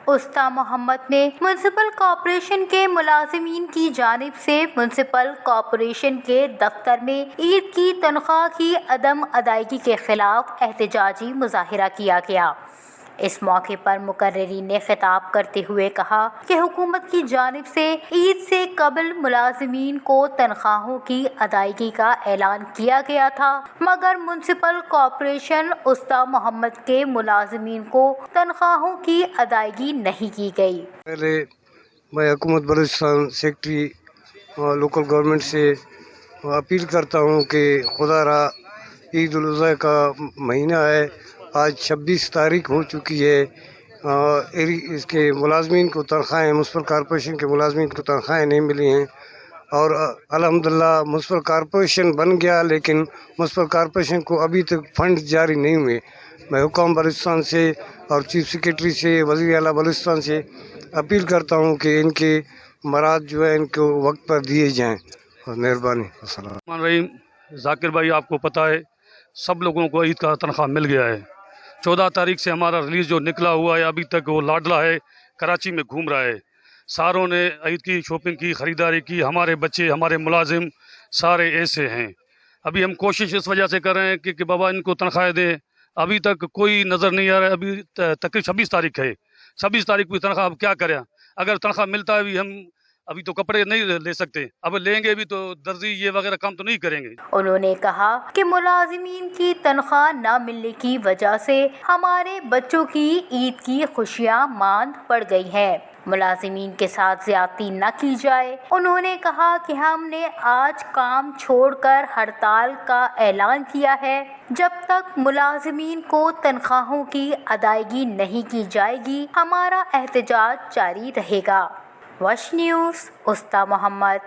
उस्ता मोहम्मद ने municipal corporation के मुलाजिमीन की जानिब से म्यूनसिपल कॉरपोरेशन के दफ्तर में ईद की तनख्वाह की अदम अदायगी के खिलाफ एहतजाजी मुजाहिरा किया गया। इस मौके पर मुकर्रिरीन ने खिताब करते हुए कहा कि हुकूमत की जानिब से ईद से कबल मुलाजिमीन को तनख्वाहों की अदायगी का ऐलान किया गया था, मगर म्यूनसिपल कॉरपोरेशन उस्ता मोहम्मद के मुलाजिमीन को तनख्वाहों की अदायगी नहीं की गई। पहले मैं हुकूमत बलूचिस्तान सेक्रेटरी और लोकल गवर्नमेंट से अपील करता हूँ कि खुदा रहा ईद उल अज़हा का महीना है, आज 26 तारीख हो चुकी है। इसके मुलाजमीन को तनख्वाहें, म्यूनसिपल कॉरपोरेशन के मुलाजमीन को तनख्वाहें नहीं मिली हैं और अल्हम्दुलिल्लाह म्यूनसिपल कॉरपोरेशन बन गया, लेकिन म्यूनसिपल कॉरपोरेशन को अभी तक फंड जारी नहीं हुए। मैं हुकाम बलूचिस्तान से और चीफ सेक्रेटरी से, वज़ीर आला बलूचिस्तान से अपील करता हूँ कि इनके मराद जो है इनको वक्त पर दिए जाएँ। मेहरबानी। अस्सलाम रहीम। जाकिर भाई, आपको पता है सब लोगों को ईद का तनख्वाह मिल गया है। 14 तारीख से हमारा रिलीज़ जो निकला हुआ है, अभी तक वो लाडला है, कराची में घूम रहा है। सारों ने ईद की शॉपिंग की, ख़रीदारी की। हमारे बच्चे, हमारे मुलाजिम सारे ऐसे हैं। अभी हम कोशिश इस वजह से कर रहे हैं कि बाबा इनको तनख्वाह दें। अभी तक कोई नज़र नहीं आ रहा है। अभी तकरीबन 26 तारीख है, 26 तारीख की तनख्वाह अब क्या करें? अगर तनख्वाह मिलता है भी, हम अभी तो कपड़े नहीं ले सकते, अब लेंगे भी तो दर्जी ये वगैरह काम तो नहीं करेंगे। उन्होंने कहा कि मुलाजिमीन की तनख्वाह न मिलने की वजह से हमारे बच्चों की ईद की खुशियाँ मांद पड़ गई हैं। मुलाजिमीन के साथ ज्यादती न की जाए। उन्होंने कहा कि हमने आज काम छोड़कर हड़ताल का ऐलान किया है। जब तक मुलाजिमीन को तनख्वाहों की अदायगी नहीं की जाएगी, हमारा एहतजाज जारी रहेगा। वश न्यूज़, उस्ता मोहम्मद।